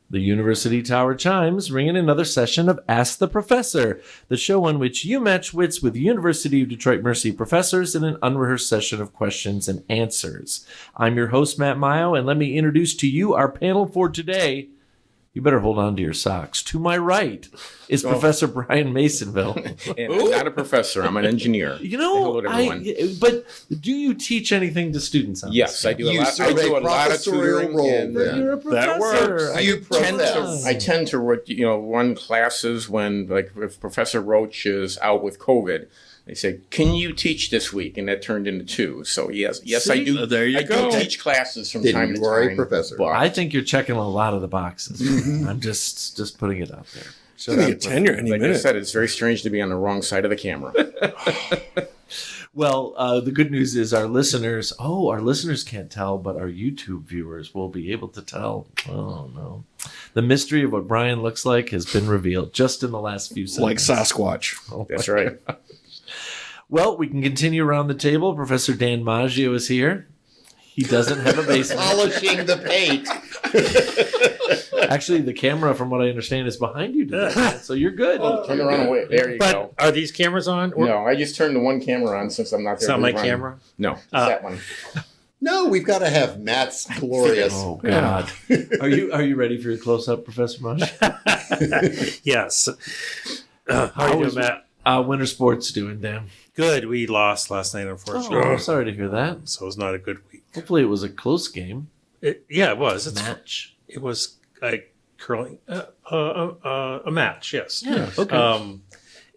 The University Tower chimes ring in another session of Ask the Professor, the show on which you match wits with University of Detroit Mercy professors in an unrehearsed session of questions and answers. I'm your host, Matt Mio, and let me introduce to you our panel for today. You better hold on to your socks. To my right is Professor Brian Maisonville. And I'm not a professor. I'm an engineer. You know, but do you teach anything to students? Yes, I do. I do a lot of tutoring. You're a professor. That works. I tend to run classes when, like, if Professor Roach is out with COVID. They say, "Can you teach this week?" And that turned into 2. So yes, I do. There you go. I do teach classes from time to time. Professor. But I think you're checking a lot of the boxes. I'm just putting it out there. Should be a tenure any like minute. I said, it's very strange to be on the wrong side of the camera. Well, the good news is our listeners can't tell, but our YouTube viewers will be able to tell. Oh, no. The mystery of what Brian looks like has been revealed just in the last few seconds. Like Sasquatch. Oh, That's right. Well, we can continue around the table. Professor Dan Maggio is here. He doesn't have a basement. Polishing the paint. Actually, the camera, from what I understand, is behind you today, so you're good. Turn around away. There you go. Are these cameras on? No, I just turned the one camera on since I'm not there. It's not my camera? No, it's that one. No, we've got to have Matt's glorious. Oh, God. Are you ready for your close-up, Professor Maggio? Yes. How are you doing, Matt? Winter sports doing, Dan? Good. We lost last night, unfortunately. Oh, I'm sorry to hear that. So it was not a good week. Hopefully it was a close game. It was. Match. It was a curling, a match, yes. Yeah, okay.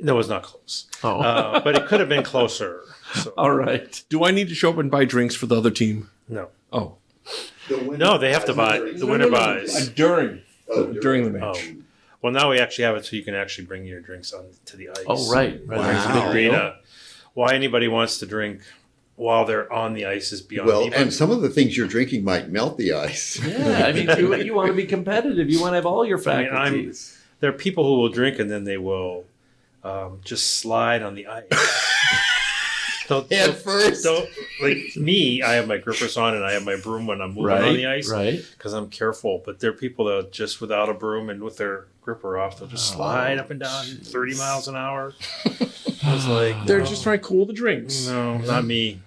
No, it was not close. Oh. But it could have been closer. So. All right. Do I need to show up and buy drinks for the other team? No. Oh. No, they have to buy. The winner buys. During the match. Well, now we actually have it so you can actually bring your drinks on to the ice. Oh, right. Wow. That's a big deal. Why anybody wants to drink while they're on the ice is beyond me. Well, and some of the things you're drinking might melt the ice. Yeah, I mean, you want to be competitive. You want to have all your faculties. There are people who will drink and then they will just slide on the ice. At first. Like me, I have my grippers on and I have my broom when I'm moving on the ice. Right. Because I'm careful. But there are people that just without a broom and with their gripper off, they'll just slide up and down 30 miles an hour. I was like, They're just trying to cool the drinks. No, not me.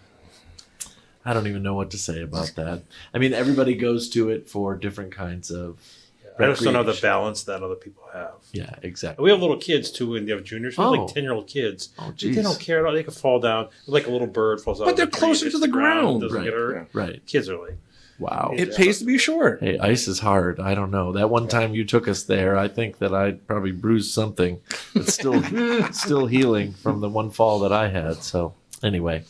I don't even know what to say about that. I mean, everybody goes to it for different kinds of I just don't know the balance that other people have. Yeah, exactly. We have little kids too, and they have juniors. We have like 10-year-old kids. Oh, geez. They don't care at all. They could fall down like a little bird falls out. But they're of the tree, closer hits to the ground. Doesn't get hurt. Right. Kids are like, wow. It pays to be short. Hey, ice is hard. I don't know. That one time you took us there, I think that I probably bruised something. It's still healing from the one fall that I had. So anyway,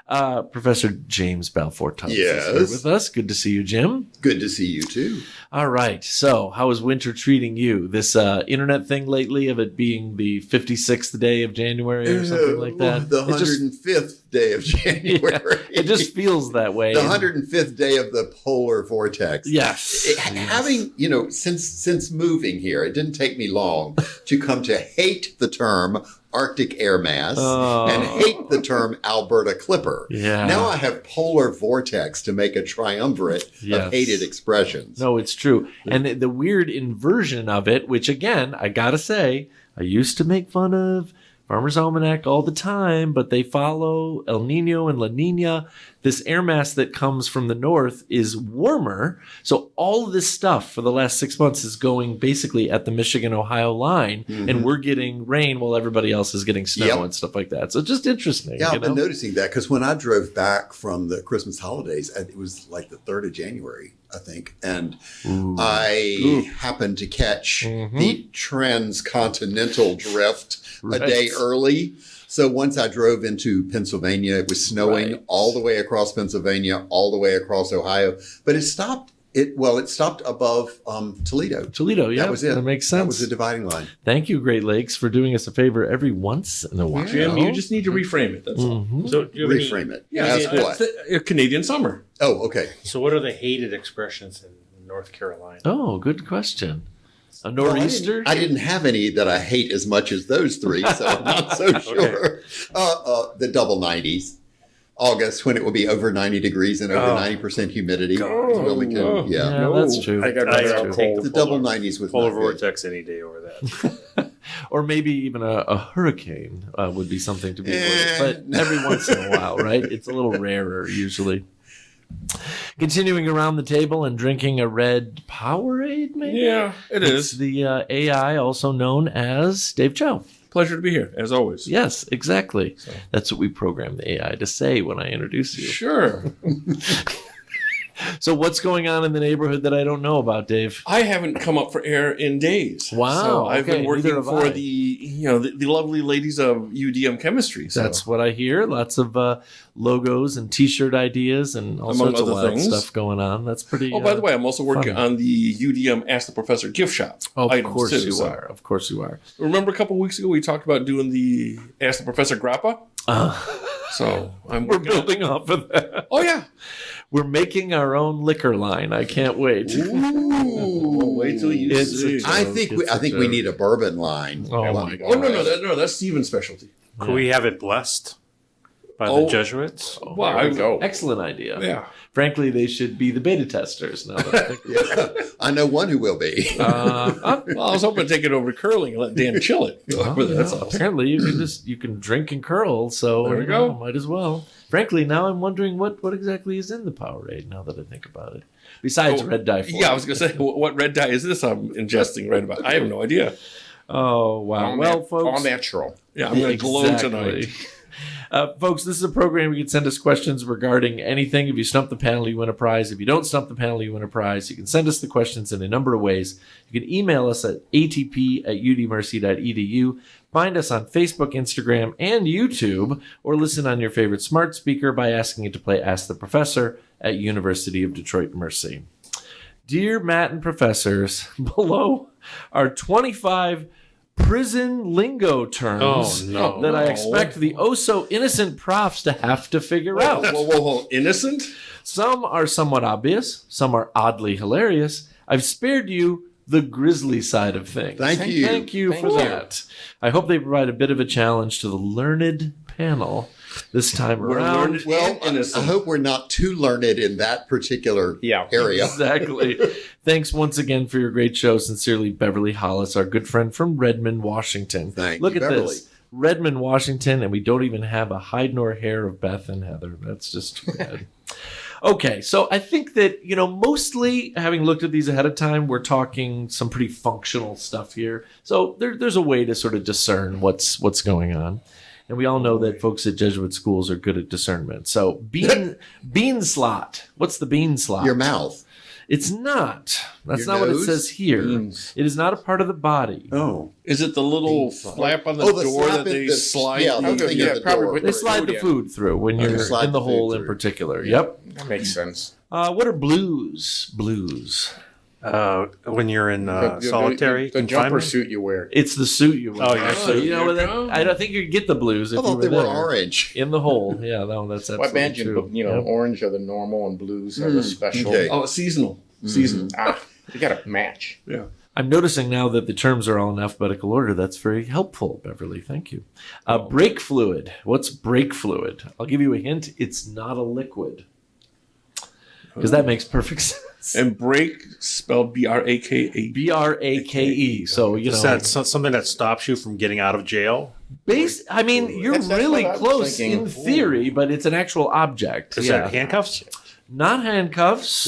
Professor James Balfour-Tubbs is here with us. Good to see you, Jim. Good to see you, too. All right. So how is winter treating you? This internet thing lately of it being the 56th day of January or something like that? The 105th day of January. Yeah, it just feels that way. The 105th day of the polar vortex. Yes. Having, since moving here, it didn't take me long to come to hate the term Arctic air mass and hate the term Alberta Clipper. Yeah. Now I have polar vortex to make a triumvirate of hated expressions. No, it's true. And the weird inversion of it, which again, I gotta say, I used to make fun of Farmer's Almanac all the time, but they follow El Nino and La Nina. This air mass that comes from the north is warmer. So all of this stuff for the last 6 months is going basically at the Michigan-Ohio line, and we're getting rain while everybody else is getting snow and stuff like that. So it's just interesting. Yeah, I've been noticing that because when I drove back from the Christmas holidays, it was like the 3rd of January, I think. And I happened to catch the transcontinental drift a day early. So once I drove into Pennsylvania, it was snowing all the way across Pennsylvania, all the way across Ohio. But it stopped. It stopped above Toledo. Toledo, yeah. That was it. That makes sense. That was the dividing line. Thank you, Great Lakes, for doing us a favor every once in a while. Jim, you just need to reframe it. That's all. So do you have Reframe it. Yeah, That's what? a Canadian summer. Oh, okay. So what are the hated expressions in North Carolina? Oh, good question. A nor'easter? I didn't have any that I hate as much as those three, so I'm not so sure. The double 90s. August when it will be over 90 degrees and over 90% humidity. God. Wilmington, yeah. Yeah, that's true. I got I rather take cold. The double 90s with polar not good. vortex any day over that. Or maybe even a hurricane would be something to be avoided. But no. every once in a while, right? It's a little rarer usually. Continuing around the table and drinking a red Powerade, maybe? Yeah, it It's is. the AI, also known as Dave Chow. Pleasure to be here, as always. Yes, exactly. That's what we programmed the AI to say when I introduce you. Sure. So what's going on in the neighborhood that I don't know about, Dave? I haven't come up for air in days. Wow, So I've okay, been working neither have for I. the lovely ladies of UDM Chemistry. So. That's what I hear. Lots of logos and T-shirt ideas and all Among sorts of other wild things. stuff going on. That's pretty. Oh, by the way, I'm also working funny. on the UDM Ask the Professor gift shop Of items course too. you so. are. Of course you are. Remember a couple weeks ago we talked about doing the Ask the Professor grappa? So I'm We're working on- building off of that. Oh yeah. We're making our own liquor line. I can't wait. Ooh, wait till you It's see. a joke. I think we need a bourbon line. Oh my Oh no, that's Steven's specialty. Could we have it blessed by Oh. the Jesuits? Wow, There we go. Excellent idea. Yeah. Frankly, they should be the beta testers now. That I think Yeah. I know one who will be. Well, I was hoping to take it over to curling and let Dan chill it. That's awesome. Apparently, you can drink and curl. So There we go. Might as well. Frankly, now I'm wondering what exactly is in the Powerade. Now that I think about it, besides Oh, red dye. Form. Yeah, I was going to say, what red dye is this I'm ingesting right about? I have no idea. Oh wow. All Well, nat- folks. all natural. Yeah, I'm going to glow tonight. Folks, this is a program where you can send us questions regarding anything. If you stump the panel, you win a prize. If you don't stump the panel, you win a prize. You can send us the questions in a number of ways. You can email us at atp@udmercy.edu. Find us on Facebook, Instagram, and YouTube, or listen on your favorite smart speaker by asking it to play Ask the Professor at University of Detroit Mercy. Dear Matt and professors, below are 25 prison lingo terms Oh, no. that I No. expect the oh-so-innocent profs to have to figure Whoa, out. whoa. Innocent? Some are somewhat obvious. Some are oddly hilarious. I've spared you the grisly side of things. Thank you. Thank you Thank for you. that. I hope they provide a bit of a challenge to the learned panel this time We're around. learned Well, and innocent. I hope we're not too learned in that particular area. Exactly. Thanks once again for your great show. Sincerely, Beverly Hollis, our good friend from Redmond, Washington. Thank Look you, at Beverly. this. Redmond, Washington, and we don't even have a hide nor hair of Beth and Heather. That's just too bad. Okay, so I think that, mostly having looked at these ahead of time, we're talking some pretty functional stuff here. So there's a way to sort of discern what's going on. And we all know that folks at Jesuit schools are good at discernment. So bean slot. What's the bean slot? Your mouth. It's not. That's Your not what it nose? says here. Beans. It is not a part of the body. Oh. Is it the little Bean slap. flap on the Oh, the door slap that in they the- slide? yeah, the- the thing yeah, at the probably door. with They slide the Yeah. food through when you're slide in the the hole food in through. particular. Yep. That makes sense. What are blues? Blues. When you're in The solitary jumper confinement? suit you wear. It's the suit you wear. Oh, yeah. Actually, There you that, go. I don't think you'd get the blues if I you thought were they were there. orange. In the hole. Yeah, no, that's Well, absolutely I imagine, true. but, Yep. orange are the normal and blues are the special. okay. Oh, seasonal. Seasonal. You got to match. Yeah. I'm noticing now that the terms are all in alphabetical order. That's very helpful, Beverly. Thank you. Brake fluid. What's brake fluid? I'll give you a hint. It's not a liquid. Because that makes perfect sense. And brake spelled B-R-A-K-A. Brake. So, Is that something that stops you from getting out of jail? I mean, you're That's really what I was close thinking. in theory, but it's an actual object. Is that handcuffs? Not handcuffs.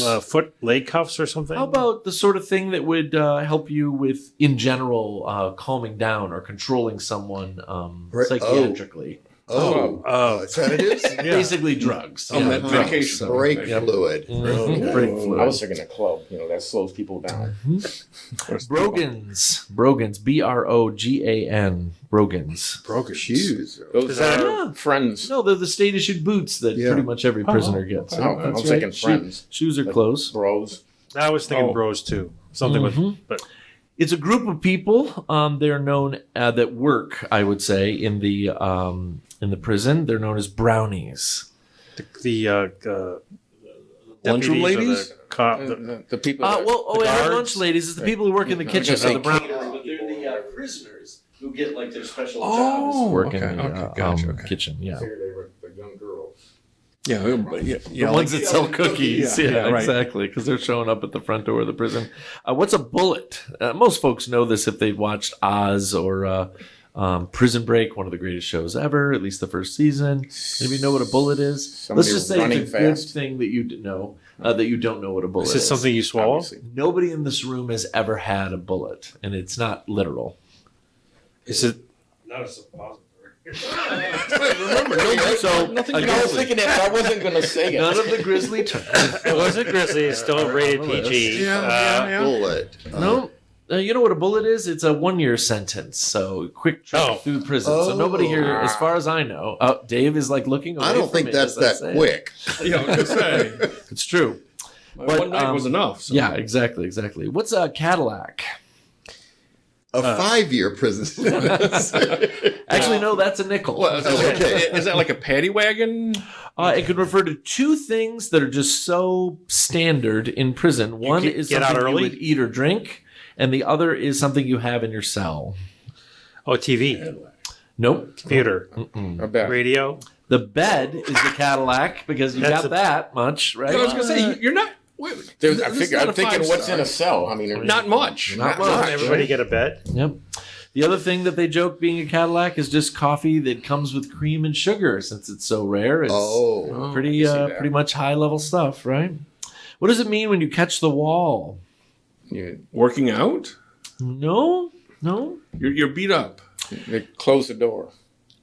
Leg cuffs or something? How about the sort of thing that would help you with, in general, calming down or controlling someone psychiatrically? Sedatives? Basically drugs. medication. So, Brake yep. fluid. Mhm. Brake fluid. I was thinking a club, that slows people down. Brogans. Brogan. Brogans. broken Shoes. Those are friends. No, they're the state issued boots that Yeah. pretty much every prisoner gets. Oh, I was thinking friends. Shoes are close. Bros. I was thinking bros too. Something with, It's a group of people. They're known that work, I would say, in the prison. They're known as brownies. the Lunchroom deputies or ladies? The people. that- And our guards? lunch ladies is the people who work in the I was kitchen. gonna say Are the brownies, but they're the prisoners who get like their special Oh, jobs to work okay, in the okay, gotcha, okay. kitchen. Yeah. Here they were the young girls. Yeah, The ones that sell cookies. Yeah, right. exactly. Because they're showing up at the front door of the prison. What's a bullet? Most folks know this if they've watched Oz or Prison Break, one of the greatest shows ever, at least the first season. Maybe you know what a bullet is? Somebody Let's just say running it's a good fast. thing that you know that you don't know what a bullet Is is. this something you swallow? Obviously. Nobody in this room has ever had a bullet, and it's not literal. Is it not a suppository? Remember, So, nothing again, I was thinking that, but I wasn't going to say it. none of the grisly terms. It wasn't grizzly. It's still rated PG. Bullet. No. You know what a bullet is? It's a 1-year sentence. So quick trip through prison. So nobody here, as far as I know, Dave is like looking away I don't from think me that's as I that say it. quick. Yeah, I was gonna say. It's true. One night was enough. So. Yeah, exactly. What's a Cadillac? A 5-year prison sentence. Actually, no, that's a nickel. Is that like a paddy wagon? It could refer to two things that are just so standard in prison. One is get out something you early? would eat or drink, and the other is something you have in your cell. Oh, TV, Nope. computer, I bet. radio. The bed is the Cadillac because you That's got that much, right? I was gonna say you're not. Wait, Dude, this is not I'm a thinking, what's in five-star. a cell? I mean, Not much. Not much. much. Everybody get a bed. Yep. The other thing that they joke being a Cadillac is just coffee that comes with cream and sugar. Since it's so rare, it's pretty I see that. pretty much high level stuff, right? What does it mean when you catch the wall? Working out? No. You're beat up. They close the door.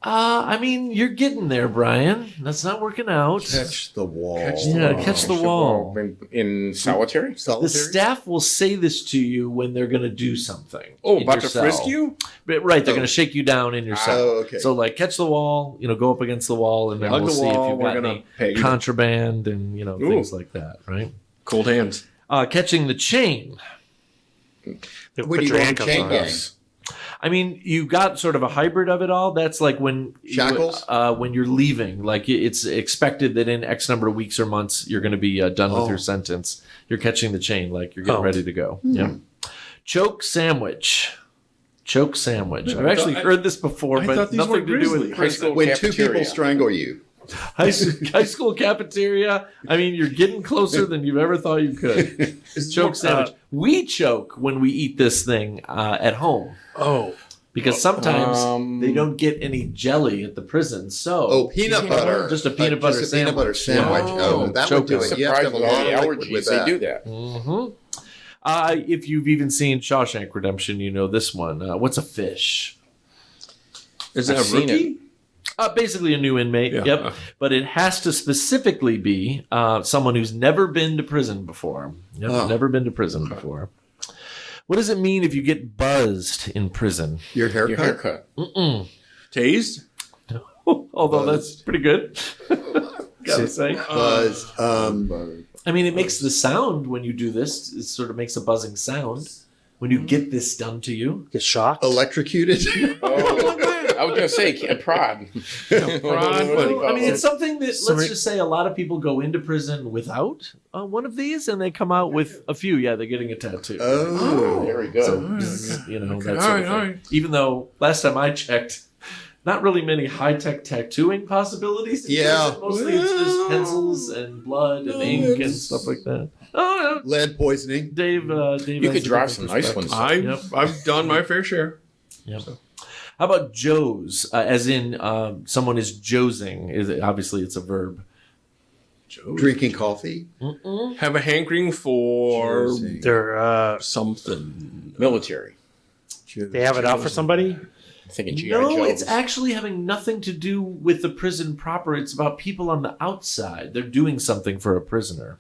I mean, you're getting there, Brian. That's not working out. Catch the wall. Catch the wall. In solitary? The Solitary? staff will say this to you when they're going to do something. Oh, in about your to cell. frisk you? Right, they're going to shake you down in your cell. Oh, okay. So, like, catch the wall, go up against the wall, and then Hug we'll the see if wall, you've we're got gonna any pay you. contraband and, Ooh. things like that, right? Cold hands. Catching the chain. They When put you your go on handcuffs chain on. gang. I mean, you got sort of a hybrid of it all. That's like when Shackles? when you're leaving. Like it's expected that in X number of weeks or months you're going to be done with your sentence. You're catching the chain, like you're getting ready to go. Yeah. Choke sandwich. I've actually heard this before, I but thought these were nothing to do with grizzly. High school When two cafeteria. people strangle you. high school cafeteria. I mean, you're getting closer than you've ever thought you could. Choke sandwich. We choke when we eat this thing at home. Oh, Because sometimes they don't get any jelly at the prison, so Oh, peanut butter. just a peanut butter Just a peanut butter sandwich. sandwich. Yeah. Oh, that would do Choke it. You have to Surprised have a with all lot the of liquid with allergies, they that. do that. Mm-hmm. If you've even seen Shawshank Redemption, you know this one. What's a fish? Is that I've a seen rookie? Basically a new inmate. Yeah. Yep. But it has to specifically be someone who's never been to prison before. Yep, never been to prison before. What does it mean if you get buzzed in prison? Your Your haircut. haircut. Tased? Although that's pretty good. Gotta say. Buzz. I mean, it makes the sound when you do this. It sort of makes a buzzing sound when you get this done to you. get shocked. Electrocuted. Oh, I was going to say prod. I mean, it's something that, let's just say, a lot of people go into prison without one of these, and they come out with a few. Yeah, they're getting a tattoo. Oh. Very good. So, that sort of All thing. right. Even though last time I checked, not really many high-tech tattooing possibilities. in Yeah. prison. Mostly it's just pencils and blood and ink and stuff like that. Oh, yeah. Lead poisoning. Dave, You has could a drive different some nice perspective. ones. I've done my fair share. Yep. How about Joes? As in, someone is josing. Obviously, it's a verb. Drinking coffee. Have a hankering for Josing. They're something. Military. they have it out for somebody. I'm thinking G.I. No, Joes. it's actually having nothing to do with the prison proper. It's about people on the outside. They're doing something for a prisoner.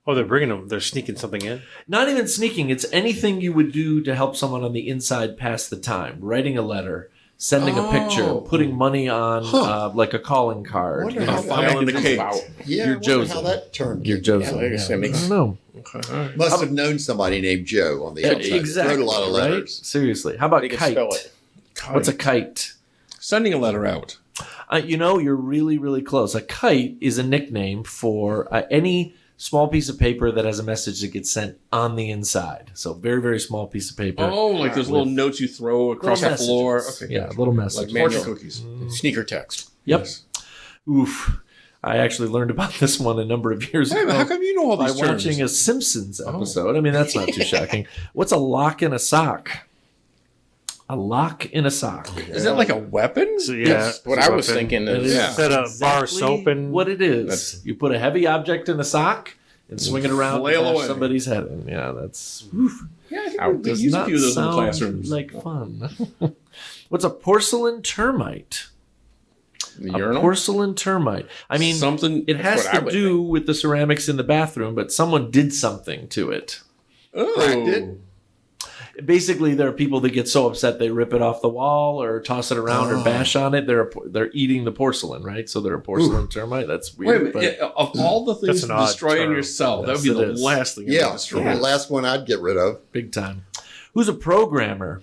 Oh, they're bringing them. They're sneaking something in. Not even sneaking. It's anything you would do to help someone on the inside pass the time. Writing a letter, sending a picture, putting money on like a calling card. Wonder You know, how Filing the case. Wow. Yeah, You're I wonder Joseph. how that turned. You're Joseph. Yeah, like I said, I makes- don't know. Must have known somebody named Joe on the outside. Exactly. Wrote a lot of right? letters. Seriously. How about They can kite? spell it. What's a kite? Sending a letter out. You're really, really close. A kite is a nickname for any small piece of paper that has a message that gets sent on the inside. So very, very small piece of paper. Oh, like those little notes you throw across the Little floor. messages. Okay, Yeah, little message. like Manual. fortune cookies. Sneaker text. Yep. Yes. Oof. I actually learned about this one a number of years ago. How come you know all By these terms? watching a Simpsons episode. I mean, that's not too shocking. What's a lock in a sock? A lock in a sock. Is that like a weapon? So, Yes, what I was thinking It is, is Instead of bar soap and what it is. You put a heavy object in a sock and swing it around and Flail bash away. somebody's head in. Yeah, that's Yeah, I think Ouch. they does use a not few of those in the sound classrooms. like fun. What's a porcelain termite? the A urinal. porcelain termite. I mean, something. it has what I to would do with the ceramics in the bathroom, but someone did something to it. Cracked it? Basically, there are people that get so upset they rip it off the wall or toss it around or bash on it. They're eating the porcelain, right? So they're a porcelain termite. That's Wait a weird. minute. but Of all the things That's an to odd destroy in term. yourself, that would Yes, be the it is. last thing you Yeah, would destroy. the last one I'd get rid of. big time. Who's a programmer?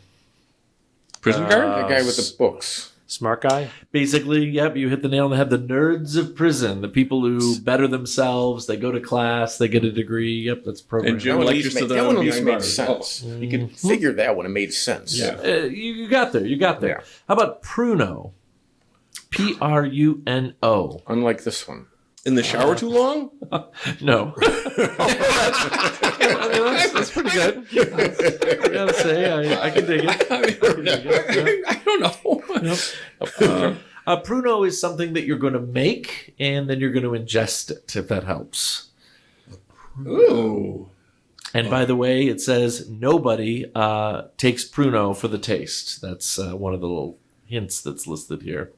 Prison guard? The guy with the books. smart guy. Basically, yep, you hit the nail on the head. The nerds of prison, the people who better themselves, they go to class, they get a degree. Yep, that's programming. And Jim That one lectures to that one at them least behind made bars. sense. You could figure that one. It made sense. Yeah. You got there. You got there. Yeah. How about Pruno? Pruno. Unlike this one. In the shower too long? No. I mean, that's pretty good. I gotta say, I can dig it. I don't know. Pruno is something that you're going to make, and then you're going to ingest it, if that helps. Ooh. And by the way, it says nobody takes Pruno for the taste. That's one of the little hints that's listed here.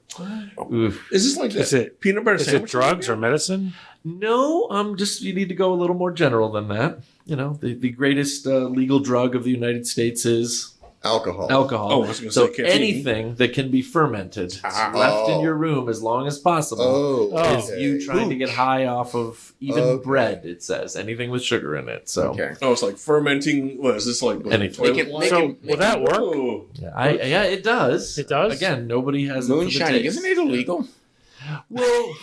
Oof. Is this like Is that it peanut butter Is it sandwich? drugs or medicine? No, just you need to go a little more general than that. You know, the greatest legal drug of the United States is Alcohol. alcohol. Oh, I was gonna so say caffeine. anything that can be fermented, Ah. left in Oh. your room as long as possible, Oh, is okay. you trying to get high off of even Okay. bread. It says anything with sugar in it. So Okay. Oh, it's like fermenting. What is this like? Anything. toilet Make it- wine? make So it- will that work? Oh. yeah, it does. It does? Again, nobody has it for the Moonshining, taste. isn't it illegal? Well,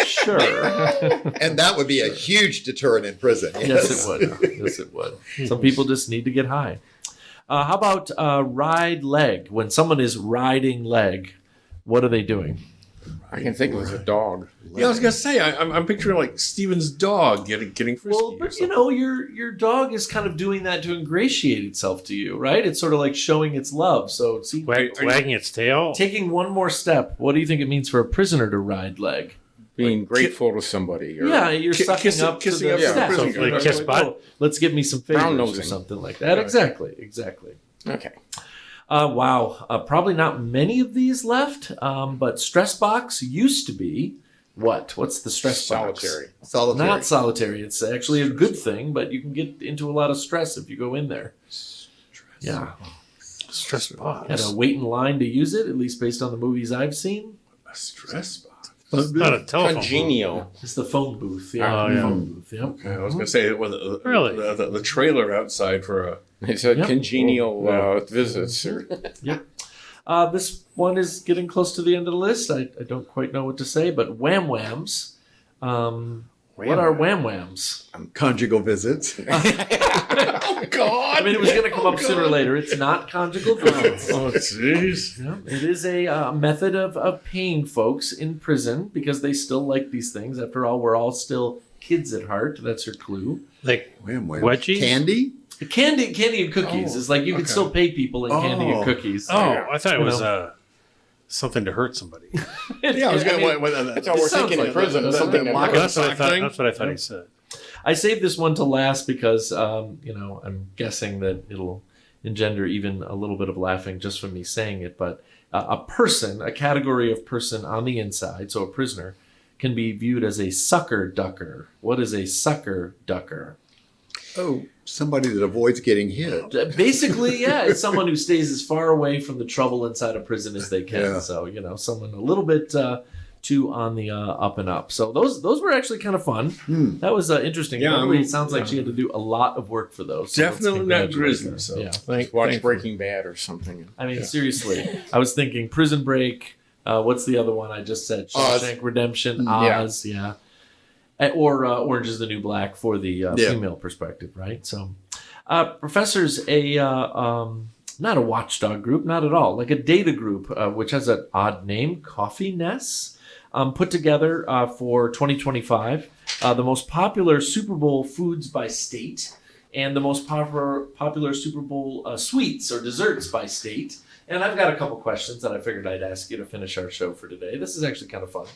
sure. And that would be a huge deterrent in prison. Yes, it would. Yes, it would. Some people just need to get high. How about ride leg? When someone is riding leg, what are they doing? I can think it was a dog. Yeah, I was gonna say I'm picturing like Steven's dog getting frisky. Well, but you know, your dog is kind of doing that to ingratiate itself to you, right? It's sort of like showing its love. So, see, Wagging its tail. taking one more step, what do you think it means for a prisoner to ride leg? Being grateful to somebody. Or Yeah, you're sucking kissing- up kissing to the up to the steps. prison Like, guard. Kiss like, butt? oh, let's give me some favors or Brown-nosing. something like that. Exactly. Okay. Wow. Probably not many of these left, but stress box used to be what? What's the stress box? Solitary. Solitary. Not solitary. It's actually a good thing, but you can get into a lot of stress if you go in there. Yeah. Stress box. Had to wait in line to use it, at least based on the movies I've seen. a stress box. It's not a telephone. Congenial. It's the phone booth. Yeah. Oh, yeah. Phone booth. Yep. Okay, I was gonna say it was Really? the trailer outside for a. It's a Yep. congenial visits. Or, This one is getting close to the end of the list. I don't quite know what to say, but wham whams. What are wham whams? Conjugal visits. Oh God! I mean, it was going to come up sooner or later. It's not conjugal visits. Oh jeez. Yeah, it is a method of paying folks in prison because they still like these things. After all, we're all still kids at heart. That's your clue. Like Wham, wham. wedgie? Candy? Candy and cookies is like you could still pay people in candy and Oh. cookies. Oh, I thought it You was know. something to hurt somebody. Yeah, I was gonna. mean, that's all we're sounds thinking like in prison. that. Something That that That's what I sock thought. thing? That's what I thought he said. I saved this one to last because I'm guessing that it'll engender even a little bit of laughing just from me saying it. But a person, a category of person on the inside, so a prisoner, can be viewed as a sucker ducker. What is a sucker ducker? Oh, somebody that avoids getting hit. Basically, yeah, it's someone who stays as far away from the trouble inside a prison as they can. Yeah. So, someone a little bit too on the up and up. So those were actually kind of fun. That was interesting. Yeah, Emily, I mean, it sounds like she had to do a lot of work for those. So let's Definitely not congratulate grizzly. her. So Yeah. watch thank Breaking Bad or something. I mean, seriously, I was thinking Prison Break. What's the other one I just said? Oz. Shawshank Redemption, Yeah. Oz, yeah. Or Orange is the New Black for the Yeah. female perspective, right? So, professors, a not a watchdog group, not at all, like a data group, which has an odd name, Coffee Ness, put together for 2025 the most popular Super Bowl foods by state and the most popular Super Bowl sweets or desserts by state. And I've got a couple questions that I figured I'd ask you to finish our show for today. This is actually kind of fun.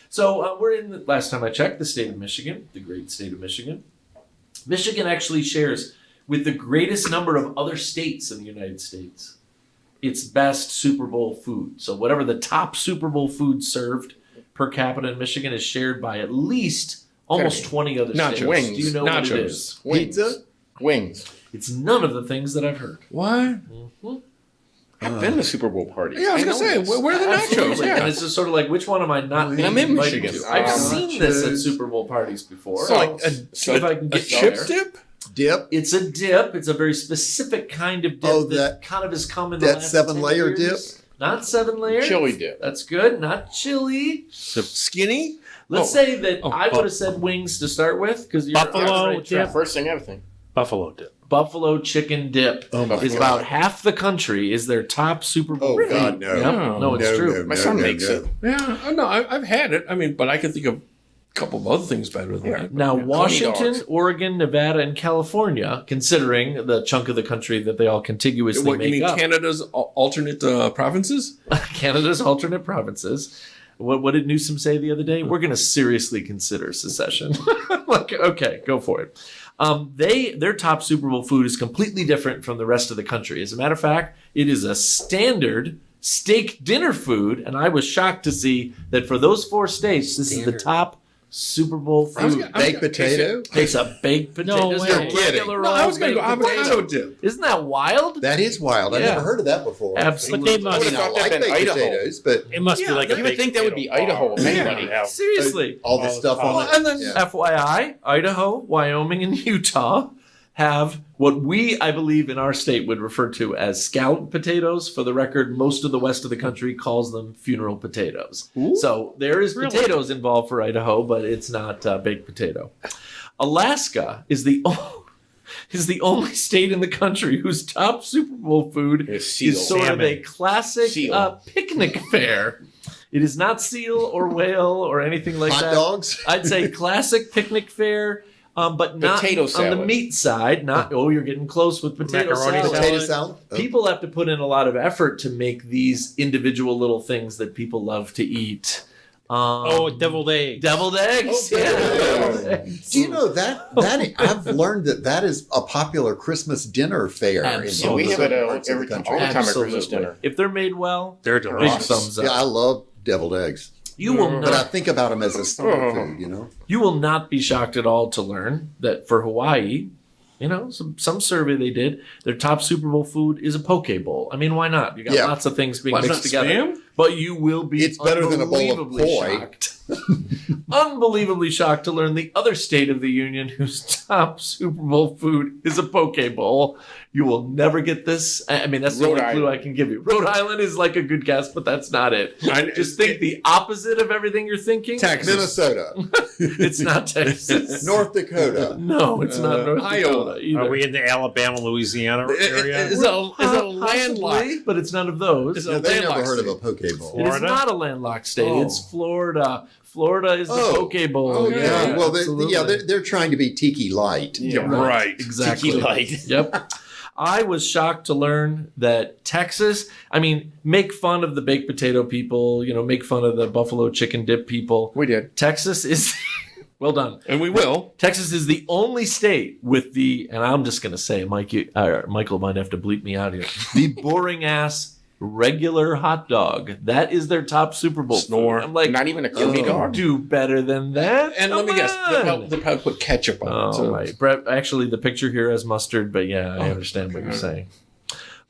So we're in, last time I checked, the state of Michigan, the great state of Michigan. Michigan actually shares with the greatest number of other states in the United States its best Super Bowl food. So whatever the top Super Bowl food served per capita in Michigan is shared by at least almost 20 other states. Wings. Do you know what it is? Pizza? Wings. It's none of the things that I've heard. What? I've been to Super Bowl parties. Yeah, I was going to say, where are the nachos? Absolutely. Yeah. And it's just sort of like, which one am I not being I'm in invited Michigan. to? I've seen this at Nachos. Super Bowl parties before. So, I'll see if I can get chip there. dip? Dip. It's a dip. It's a very specific kind of dip Oh, that kind of has come in the that last 7-layer 10 years. dip? Not 7 layers. Chili dip. That's good. Not chili. Skinny? Let's Oh. say that Oh, I would have said wings to start with because you're Buffalo on the right dip. track. First thing, everything. Buffalo dip. Buffalo chicken dip Oh my is God. about half the country is their top Super Bowl. Oh, food. God, no. Yep. No, it's No, true. no, My no, son no, makes no. it. Yeah, no, I've had it. I mean, but I can think of a couple of other things better than that. Now, Yeah, Washington, dogs. Oregon, Nevada, and California, considering the chunk of the country that they all contiguously What, you make mean up. Canada's alternate provinces? Canada's alternate provinces. What did Newsom say the other day? We're going to seriously consider secession. Like, okay, go for it. Their top Super Bowl food is completely different from the rest of the country. As a matter of fact, it is a standard steak dinner food, and I was shocked to see that for those 4 states, this is the top Super Bowl food. Baked potato? It's a baked potato. No It's way. a You're kidding. regular No, I was old going to go baked avocado potato. dip. Isn't that wild? That is wild. I Yeah. never heard of that before. Absolutely. But they I must- mean, I thought like that'd been baked Idaho. potatoes, but It must Yeah, be like you a would baked think that would be potato Idaho bar. of anybody. Yeah. Seriously. all this stuff on it. And then Yeah. FYI, Idaho, Wyoming, and Utah have what we, I believe, in our state would refer to as scalloped potatoes. For the record, most of the west of the country calls them funeral potatoes. So there is Really? potatoes involved for Idaho, but it's not baked potato. Alaska is the only state in the country whose top Super Bowl food Is seal. is sort of a Salmon. classic Seal. picnic fare. It is not seal or whale or anything like Hot that. dogs? I'd say classic picnic fare, but not Potato on the salad. meat side. Not you're getting close with potato Macaroni salad. Potato salad? Oh. People have to put in a lot of effort to make these individual little things that people love to eat. Deviled eggs. Deviled eggs. Oh, yeah. deviled eggs. Do you know that I've learned that is a popular Christmas dinner fare Absolutely. Yeah, we have it parts of every the time, country. all the time at Christmas Absolutely. dinner. If they're made well, They're big delicious. thumbs up. Yeah, I love deviled eggs. You will But I not. think about them as a summer food, you know? You will not be shocked at all to learn that for Hawaii, some survey they did, their top Super Bowl food is a poke bowl. I mean, why not? You got Yeah. lots of things being Well, it's mixed not together. Spam? But you will be It's better than a bowl of unbelievably poi. shocked. Unbelievably shocked to learn the other state of the union whose top Super Bowl food is a poke bowl. You will never get this. I mean, that's the Rhode only clue I Island. can give you. Rhode Island is like a good guess, but that's not it. Just think the opposite of everything you're thinking. Texas. Minnesota, It's not Texas. North Dakota. No, it's not North Iowa. Dakota either. Are we in the Alabama, Louisiana area? Is it a landlocked? Possibly, but it's none of those. Is it Yeah, a they never landlocked heard of a state? poke bowl. It is Florida? not a landlocked state. Oh. It's Florida. Florida is the Oh. poke bowl. Oh, yeah. Well, absolutely. they're trying to be tiki light. Yeah, right. Exactly. Tiki light. Yep. I was shocked to learn that Texas, make fun of the baked potato people, make fun of the buffalo chicken dip people. We did. Texas is, well done. And we will. Texas is the only state with and I'm just going to say, Michael might have to bleep me out here, the boring ass regular hot dog. That is their top Super Bowl Snore. food. I'm like, Not even a kidney dog. do better than that. And let me Come guess, on. they'll probably put ketchup on it. Oh So. my! Brett, actually, the picture here has mustard, but yeah, I understand what you're saying.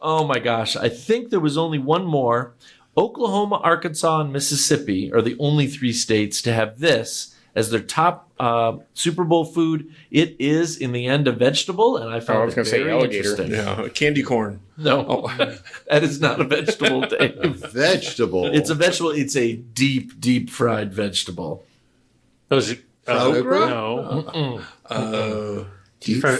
Oh my gosh! I think there was only one more. Oklahoma, Arkansas, and Mississippi are the only 3 states to have this as their top Super Bowl food. It is, in the end, a vegetable, and I found I was it gonna say very alligator. interesting. Yeah, candy corn. No, Oh. that is not a vegetable, Dave. Vegetable. It's a vegetable. It's a deep, deep fried vegetable. Those Fried okra? no. Mm-mm. Deep fried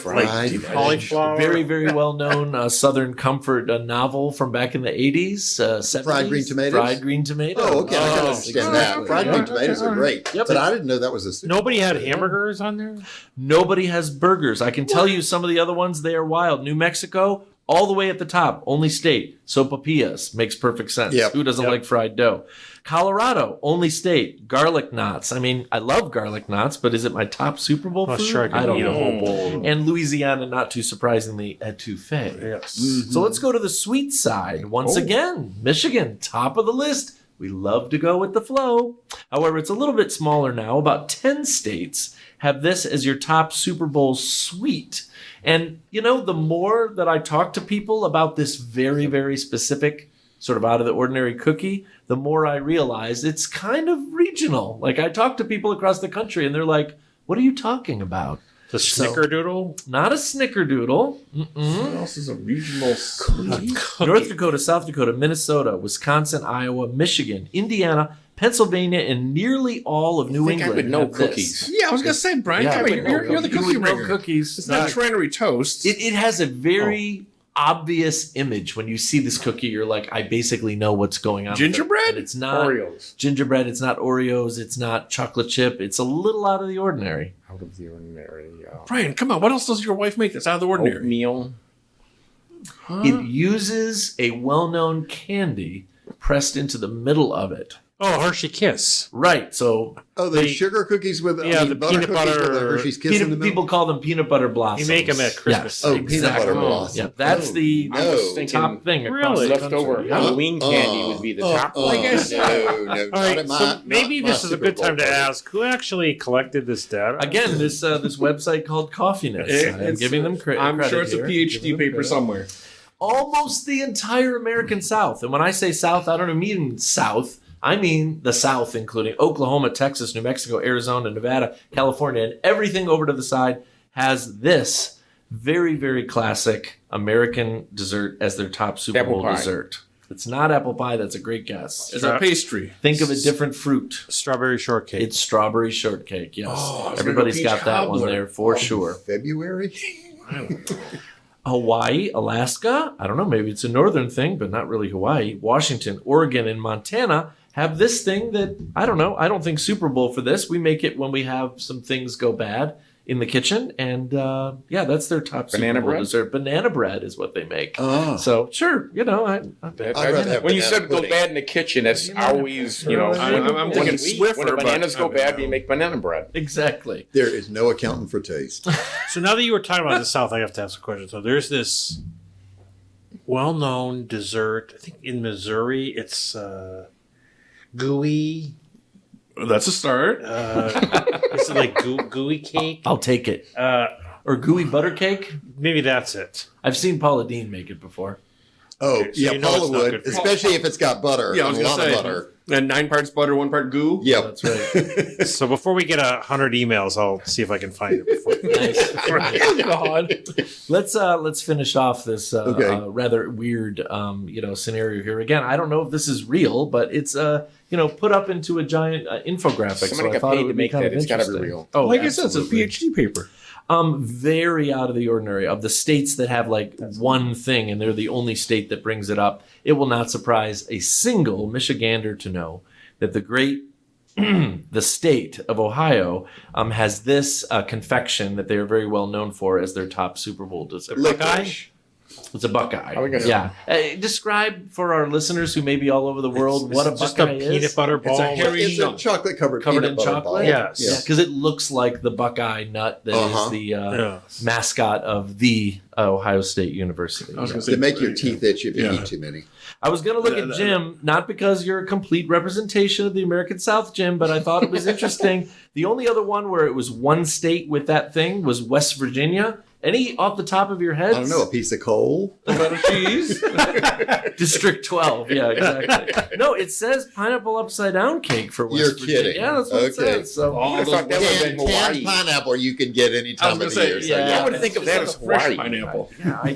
cauliflower. Very, very well known Southern Comfort novel from back in the 80s, 70s. Fried green tomatoes? Fried green tomatoes. Oh, okay. I can Oh, understand that. exactly. Fried green tomatoes are great. Yep. But I didn't know that was a super. Nobody had hamburgers on there? Nobody has burgers. I can tell you some of the other ones, they are wild. New Mexico, all the way at the top, only state. Sopapillas makes perfect sense. Yep. Who doesn't like fried dough? Colorado, only state. Garlic knots. I mean, I love garlic knots, but is it my top Super Bowl Well, food? sure, I I don't eat a know. whole bowl. And Louisiana, not too surprisingly, etouffee. Yes. So let's go to the sweet side. Once again, Michigan, top of the list. We love to go with the flow. However, it's a little bit smaller now. About 10 states have this as your top Super Bowl sweet. And, you know, the more that I talk to people about this very, very specific sort of out of the ordinary cookie, the more I realize it's kind of regional. Like I talk to people across the country and they're like, what are you talking about? The snickerdoodle? Not a snickerdoodle. What else is a regional cookie? North Dakota, South Dakota, Minnesota, Wisconsin, Iowa, Michigan, Indiana, Pennsylvania, and nearly all of New I think England. I would know have this. cookies. Yeah, I was gonna say, Brian, Yeah, come I on, would know you're the cookies. cookie You would know ringer. cookies. It's not Trinity toast. It has a very obvious image. When you see this cookie, you're like, I basically know what's going on. with it. Gingerbread? And it's not Oreos. gingerbread. It's not Oreos. It's not chocolate chip. It's a little out of the ordinary. Out of the ordinary. Brian, come on. What else does your wife make that's out of the ordinary? Oatmeal. It uses a well-known candy pressed into the middle of it. Oh, Hershey Kiss. Right. So Oh, the sugar cookies with Yeah, the butter peanut cookies butter- with the Hershey's Kiss in the peanut, middle. people call them peanut butter blossoms. You make them at Christmas. Yes, Oh, peanut butter exactly. blossom. Yeah, that's the I was thinking top thing across Really? the country. Leftover Yeah. Halloween candy would be the top one. I guess- No, not All right, at my, so maybe not my this is a Super good Bowl time to party. ask who actually collected this data. Again, this website called Coffeeness. I'm giving them credit. I'm sure it's a here. PhD Giving them paper credit. somewhere. Almost the entire American South. And when I say South, I don't mean South. I mean the South, including Oklahoma, Texas, New Mexico, Arizona, Nevada, California, and everything over to the side has this very, very classic American dessert as their top Super Apple Bowl pie. dessert. It's not apple pie. That's a great guess. It's a pastry. Think of a different fruit. Strawberry shortcake. It's strawberry shortcake. Yes, Oh, I was everybody's gonna go got peach that one cobbler. there for sure. February? Hawaii, Alaska, I don't know, maybe it's a northern thing, but not really Hawaii. Washington, Oregon, and Montana have this thing that, I don't know, I don't think Super Bowl for this. We make it when we have some things go bad in the kitchen. And yeah, that's their top Banana Super Bowl bread? dessert. Banana bread is what they make. Oh. So, sure, you know, I'd rather have When you banana said go pudding. bad in the kitchen, that's always, you know, I'm thinking Swiffer, when the but bananas I go don't bad, know. we make banana bread. exactly. There is no accountant for taste. So now that you were talking about the South, I have to ask a question. So there's this well-known dessert. I think in Missouri, it's gooey. That's a start. Is it like gooey cake? I'll take it. Or gooey butter cake. Maybe that's it. I've seen Paula Dean make it before. Oh, Okay, so yeah, you know Paula it's not would, good for you. especially if it's got butter. Yeah, I was a gonna lot say. of butter. And 9 parts butter, 1 part goo. Yep. That's right. So before we get 100 emails, I'll see if I can find it. Before. Nice. God. Let's finish off this Okay. rather weird scenario here. Again, I don't know if this is real, but it's put up into a giant infographic. Somebody so I got thought paid it to would be make kind that. of It's gotta be interesting. real. Oh, Like I said, it's a absolutely. PhD paper. Very out of the ordinary. Of the states that have like one thing, and they're the only state that brings it up, it will not surprise a single Michigander to know that the state of Ohio has this confection that they are very well known for as their top Super Bowl dessert. Licorice. It's a Buckeye. I think Yeah. Describe for our listeners who may be all over the world what a It's just Buckeye a is. peanut butter ball. It's a hairy It's a nut. chocolate covered Covered peanut in butter chocolate? ball. Yes. Yeah, because it looks like the Buckeye nut that is Uh-huh. the Yes. mascot of the Ohio State University. I was gonna They say, make your teeth itch if you Yeah. eat too many. I was going to look at Jim, not because you're a complete representation of the American South, Jim, but I thought it was interesting. The only other one where it was one state with that thing was West Virginia. Any off the top of your head? I don't know, a piece of coal? butter cheese. District 12. Yeah, exactly. No, it says pineapple upside down cake for West You're Virginia. kidding. Yeah, that's what it Okay. says. So All I those thought that would have been Canned Hawaii. pineapple you can get any I time was of gonna the say, year. So yeah. I would think of that as fresh Hawaii. pineapple. yeah,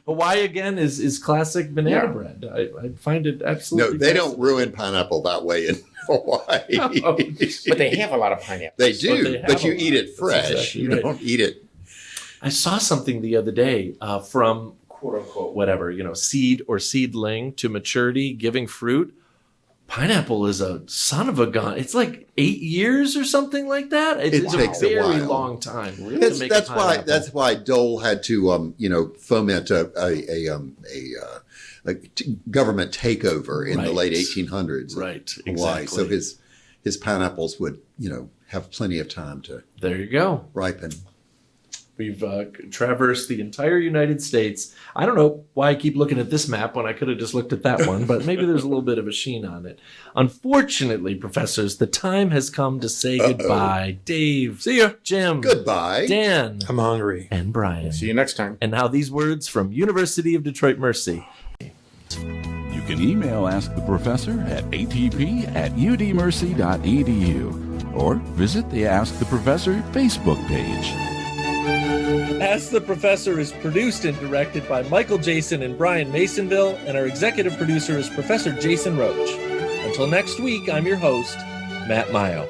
Hawaii again is classic banana Yeah. bread. I find it No, absolutely they don't ruin pineapple that way in Hawaii. But they have a lot of pineapple. They But do, they but have you a eat lot. it fresh. That's exactly you right. don't eat it. I saw something the other day from quote unquote whatever, seed or seedling to maturity, giving fruit. Pineapple is a son of a gun. It's like 8 years or something like that. It's takes a a very while. long time. Really, That's why Dole had to foment a government takeover in the late 1800s. Right, Hawaii. exactly. So his pineapples would have plenty of time to There you go. ripen. We've traversed the entire United States. I don't know why I keep looking at this map when I could have just looked at that one, but maybe there's a little bit of a sheen on it. Unfortunately, professors, the time has come to say goodbye. Dave. See ya. Jim. Goodbye. Dan. I'm hungry. And Brian. See you next time. And now these words from University of Detroit Mercy. You can email Ask the Professor at atp@udmercy.edu or visit the Ask the Professor Facebook page. Ask the Professor is produced and directed by Michael Jason and Brian Maisonville, and our executive producer is Professor Jason Roach. Until next week, I'm your host, Matt Mio.